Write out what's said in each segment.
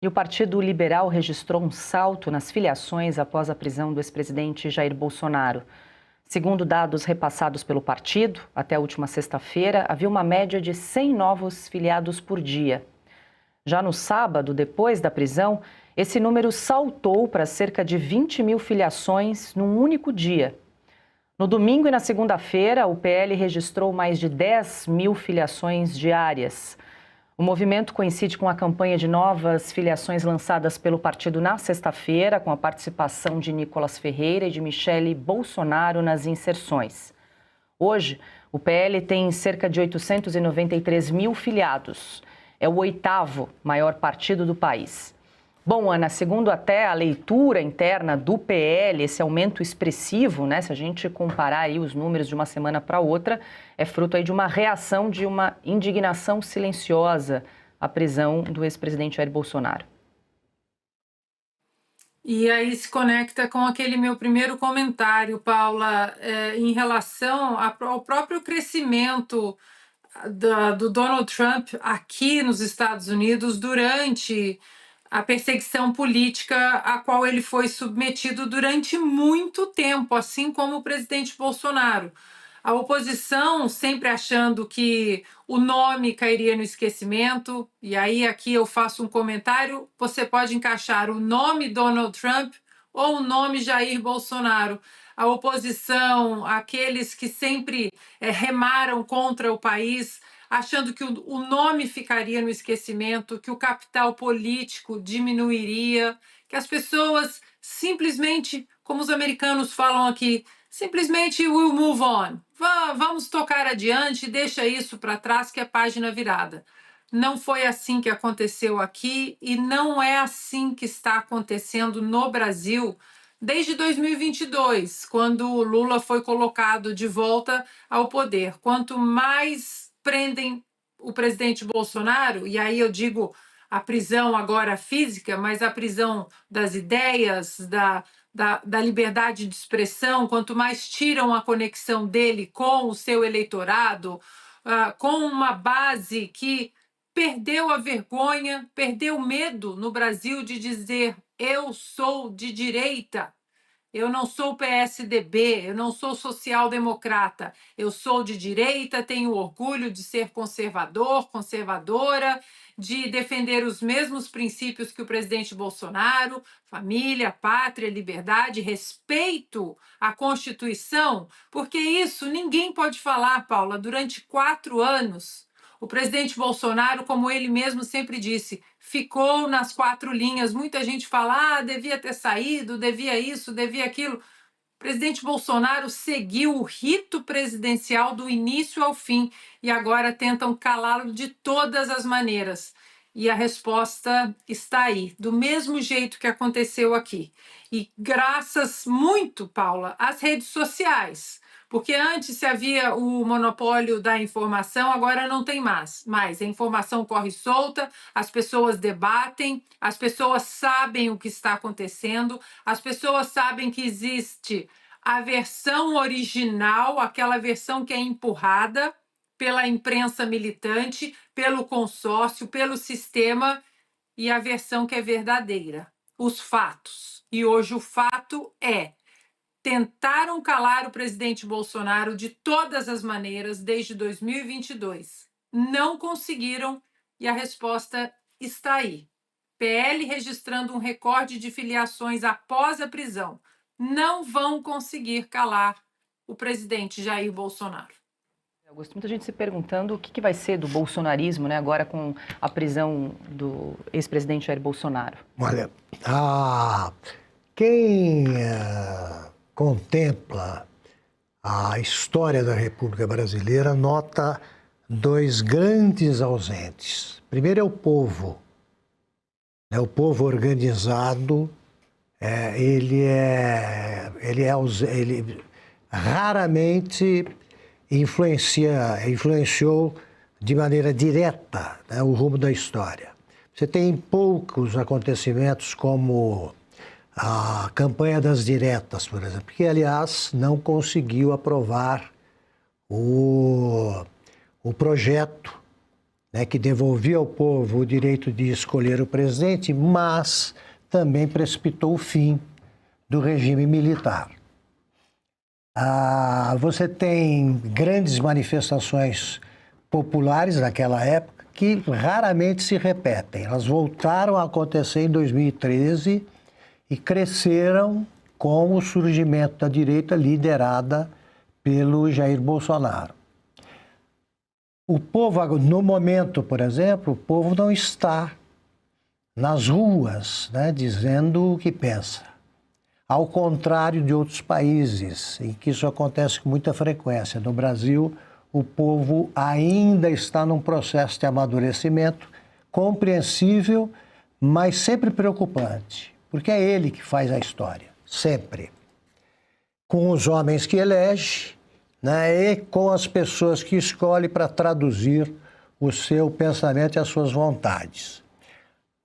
E o Partido Liberal registrou um salto nas filiações após a prisão do ex-presidente Jair Bolsonaro. Segundo dados repassados pelo partido, até a última sexta-feira, havia uma média de 100 novos filiados por dia. Já no sábado, depois da prisão, esse número saltou para cerca de 20 mil filiações num único dia. No domingo e na segunda-feira, o PL registrou mais de 10 mil filiações diárias. O movimento coincide com a campanha de novas filiações lançadas pelo partido na sexta-feira, com a participação de Nicolas Ferreira e de Michele Bolsonaro nas inserções. Hoje, o PL tem cerca de 893 mil filiados. É o 8º maior partido do país. Bom, Ana, segundo até a leitura interna do PL, esse aumento expressivo, né, se a gente comparar aí os números de uma semana para outra, é fruto aí de uma reação, de uma indignação silenciosa à prisão do ex-presidente Jair Bolsonaro. E aí se conecta com aquele meu primeiro comentário, Paula, em relação ao próprio crescimento do Donald Trump aqui nos Estados Unidos durante a perseguição política a qual ele foi submetido durante muito tempo, assim como o presidente Bolsonaro. A oposição sempre achando que o nome cairia no esquecimento, e aí aqui eu faço um comentário, você pode encaixar o nome Donald Trump ou o nome Jair Bolsonaro. A oposição, aqueles que sempre remaram contra o país, achando que o nome ficaria no esquecimento, que o capital político diminuiria, que as pessoas simplesmente, como os americanos falam aqui, simplesmente will move on. Vamos tocar adiante, deixa isso para trás que é página virada. Não foi assim que aconteceu aqui e não é assim que está acontecendo no Brasil desde 2022, quando o Lula foi colocado de volta ao poder. Quanto mais prendem o presidente Bolsonaro, e aí eu digo a prisão agora física, mas a prisão das ideias, da liberdade de expressão, quanto mais tiram a conexão dele com o seu eleitorado, com uma base que perdeu a vergonha, perdeu o medo no Brasil de dizer eu sou de direita. Eu não sou PSDB, eu não sou social-democrata, eu sou de direita, tenho orgulho de ser conservador, conservadora, de defender os mesmos princípios que o presidente Bolsonaro, família, pátria, liberdade, respeito à Constituição, porque isso ninguém pode falar, Paula, durante 4 anos. O presidente Bolsonaro, como ele mesmo sempre disse, ficou nas 4 linhas. Muita gente fala, devia ter saído, devia isso, devia aquilo. O presidente Bolsonaro seguiu o rito presidencial do início ao fim e agora tentam calá-lo de todas as maneiras. E a resposta está aí, do mesmo jeito que aconteceu aqui. E graças muito, Paula, às redes sociais. Porque antes se havia o monopólio da informação, agora não tem mais. A informação corre solta, as pessoas debatem, as pessoas sabem o que está acontecendo, as pessoas sabem que existe a versão original, aquela versão que é empurrada pela imprensa militante, pelo consórcio, pelo sistema, e a versão que é verdadeira, os fatos. E hoje o fato é: tentaram calar o presidente Bolsonaro de todas as maneiras desde 2022. Não conseguiram e a resposta está aí. PL registrando um recorde de filiações após a prisão. Não vão conseguir calar o presidente Jair Bolsonaro. Augusto, muita gente se perguntando o que vai ser do bolsonarismo, né, agora com a prisão do ex-presidente Jair Bolsonaro. Olha, quem contempla a história da República Brasileira nota 2 grandes ausentes. Primeiro é o povo. O povo organizado, ele raramente influenciou de maneira direta, né, o rumo da história. Você tem poucos acontecimentos como a campanha das diretas, por exemplo, que, aliás, não conseguiu aprovar o projeto né, que devolvia ao povo o direito de escolher o presidente, mas também precipitou o fim do regime militar. Você tem grandes manifestações populares naquela época que raramente se repetem. Elas voltaram a acontecer em 2013 e cresceram com o surgimento da direita liderada pelo Jair Bolsonaro. O povo, no momento, por exemplo, o povo não está nas ruas, né, dizendo o que pensa. Ao contrário de outros países, em que isso acontece com muita frequência. No Brasil, o povo ainda está num processo de amadurecimento compreensível, mas sempre preocupante, porque é ele que faz a história, sempre. Com os homens que elege, né, e com as pessoas que escolhe para traduzir o seu pensamento e as suas vontades.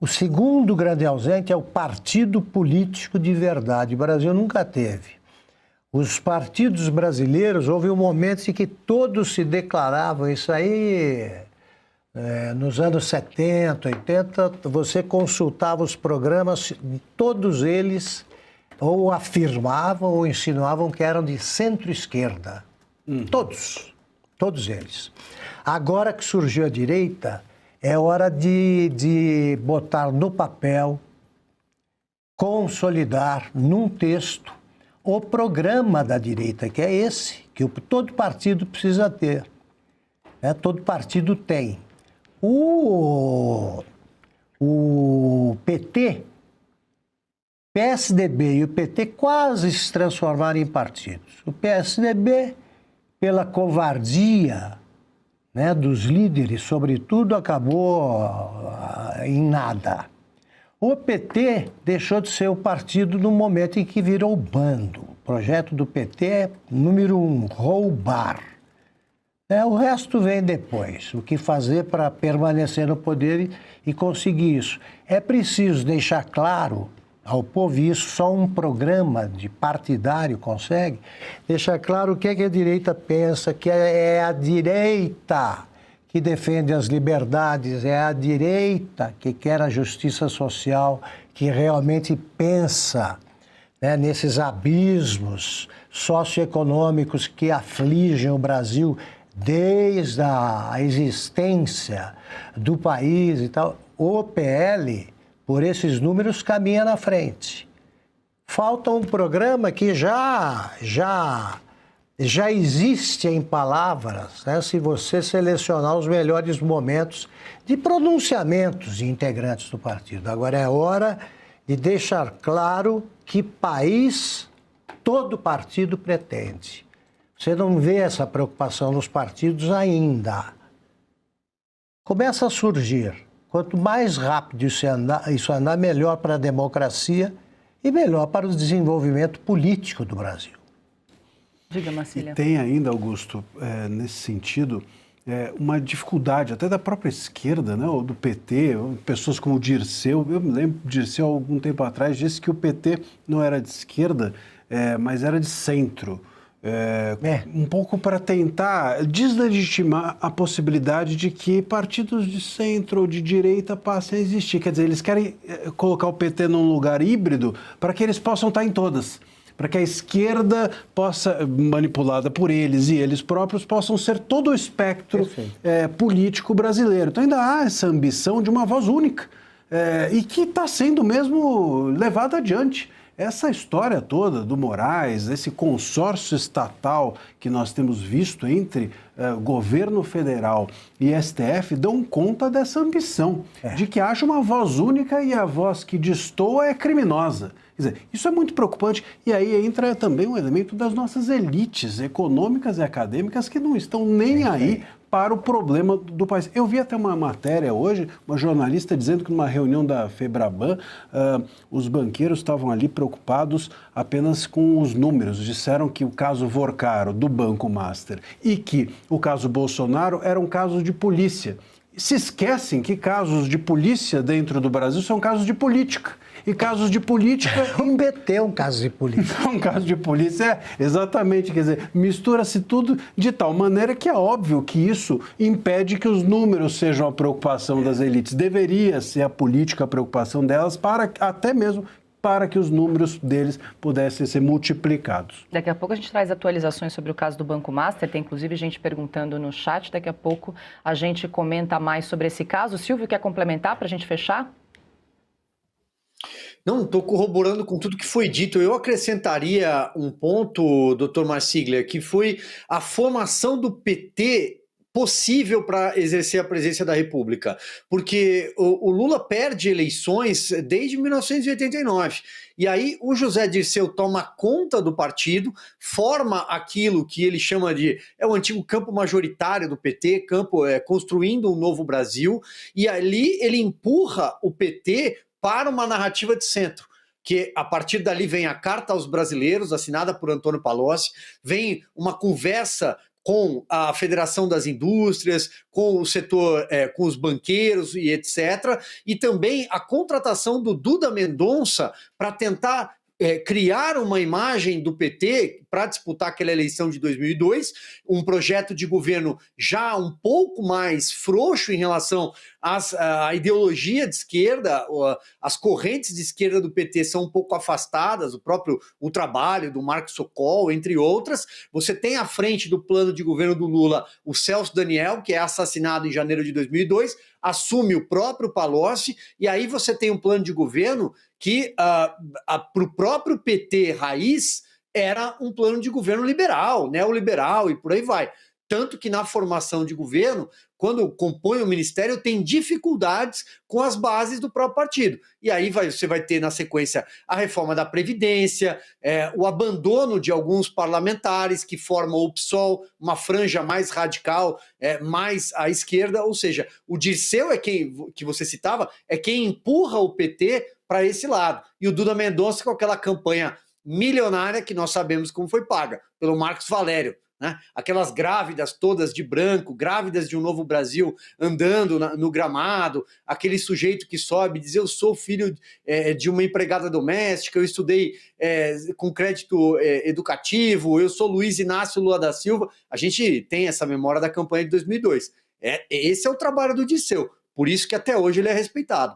O segundo grande ausente é o partido político de verdade. O Brasil nunca teve. Os partidos brasileiros, houve um momento em que todos se declaravam, isso aí nos anos 70, 80, você consultava os programas, todos eles ou afirmavam ou insinuavam que eram de centro-esquerda. Todos eles. Agora que surgiu a direita, é hora de botar no papel, consolidar num texto o programa da direita, que é esse, que todo partido precisa ter. Né? Todo partido tem. O PT, PSDB e o PT quase se transformaram em partidos. O PSDB, pela covardia, né, dos líderes, sobretudo, acabou em nada. O PT deixou de ser o partido no momento em que virou bando. O projeto do PT é, número 1, roubar. O resto vem depois. O que fazer para permanecer no poder e conseguir isso? É preciso deixar claro ao povo, e isso só um programa de partidário consegue, deixar claro o que é que a direita pensa, que é a direita que defende as liberdades, é a direita que quer a justiça social, que realmente pensa, né, nesses abismos socioeconômicos que afligem o Brasil desde a existência do país e tal. O PL, por esses números, caminha na frente. Falta um programa que já existe em palavras, né? Se você selecionar os melhores momentos de pronunciamentos de integrantes do partido. Agora é hora de deixar claro que país todo partido pretende. Você não vê essa preocupação nos partidos ainda. Começa a surgir. Quanto mais rápido isso andar, melhor para a democracia e melhor para o desenvolvimento político do Brasil. Diga, Marcília. E tem ainda, Augusto, nesse sentido, uma dificuldade até da própria esquerda, né, ou do PT, pessoas como o Dirceu. Eu me lembro, o Dirceu, há algum tempo atrás, disse que o PT não era de esquerda, mas era de centro. Um pouco para tentar deslegitimar a possibilidade de que partidos de centro ou de direita passem a existir. Quer dizer, eles querem colocar o PT num lugar híbrido para que eles possam estar em todas, para que a esquerda possa, manipulada por eles e eles próprios, possam ser todo o espectro político brasileiro. Então ainda há essa ambição de uma voz única e que está sendo mesmo levada adiante. Essa história toda do Moraes, esse consórcio estatal que nós temos visto entre governo federal e STF, dão conta dessa ambição de que haja uma voz única e a voz que destoa é criminosa. Quer dizer, isso é muito preocupante e aí entra também um elemento das nossas elites econômicas e acadêmicas que não estão nem aí para o problema do país. Eu vi até uma matéria hoje, uma jornalista dizendo que numa reunião da Febraban, os banqueiros estavam ali preocupados apenas com os números. Disseram que o caso Vorcaro, do Banco Master, e que o caso Bolsonaro era um caso de polícia, se esquecem que casos de polícia dentro do Brasil são casos de política. E casos de política... O PT é um caso de política. Um caso de polícia, exatamente, quer dizer, mistura-se tudo de tal maneira que é óbvio que isso impede que os números sejam a preocupação das elites. Deveria ser a política a preocupação delas, até mesmo para que os números deles pudessem ser multiplicados. Daqui a pouco a gente traz atualizações sobre o caso do Banco Master, tem inclusive gente perguntando no chat, daqui a pouco a gente comenta mais sobre esse caso. Silvio, quer complementar para a gente fechar? Não, estou corroborando com tudo que foi dito. Eu acrescentaria um ponto, doutor Marsiglia, que foi a formação do PT possível para exercer a presidência da República, porque o Lula perde eleições desde 1989, e aí o José Dirceu toma conta do partido, forma aquilo que ele chama de, o antigo campo majoritário do PT, construindo um novo Brasil, e ali ele empurra o PT para uma narrativa de centro, que a partir dali vem a Carta aos Brasileiros, assinada por Antônio Palocci, vem uma conversa com a Federação das Indústrias, com o setor, com os banqueiros e etc., e também a contratação do Duda Mendonça para tentar criar uma imagem do PT para disputar aquela eleição de 2002, um projeto de governo já um pouco mais frouxo em relação à ideologia de esquerda, as correntes de esquerda do PT são um pouco afastadas, o trabalho do Marcos Sokol, entre outras. Você tem à frente do plano de governo do Lula o Celso Daniel, que é assassinado em janeiro de 2002, assume o próprio Palocci, e aí você tem um plano de governo que, para o próprio PT raiz, era um plano de governo liberal, neoliberal e por aí vai. Tanto que na formação de governo, quando compõe o ministério, tem dificuldades com as bases do próprio partido. E aí você vai ter, na sequência, a reforma da Previdência, o abandono de alguns parlamentares que formam o PSOL, uma franja mais radical, mais à esquerda, ou seja, o Dirceu que você citava, é quem empurra o PT para esse lado. E o Duda Mendonça com aquela campanha milionária que nós sabemos como foi paga, pelo Marcos Valério, né? Aquelas grávidas todas de branco, grávidas de um novo Brasil, andando no gramado, aquele sujeito que sobe e diz, eu sou filho de uma empregada doméstica, eu estudei com crédito educativo, eu sou Luiz Inácio Lula da Silva. A gente tem essa memória da campanha de 2002. Esse é o trabalho do Dirceu, por isso que até hoje ele é respeitado.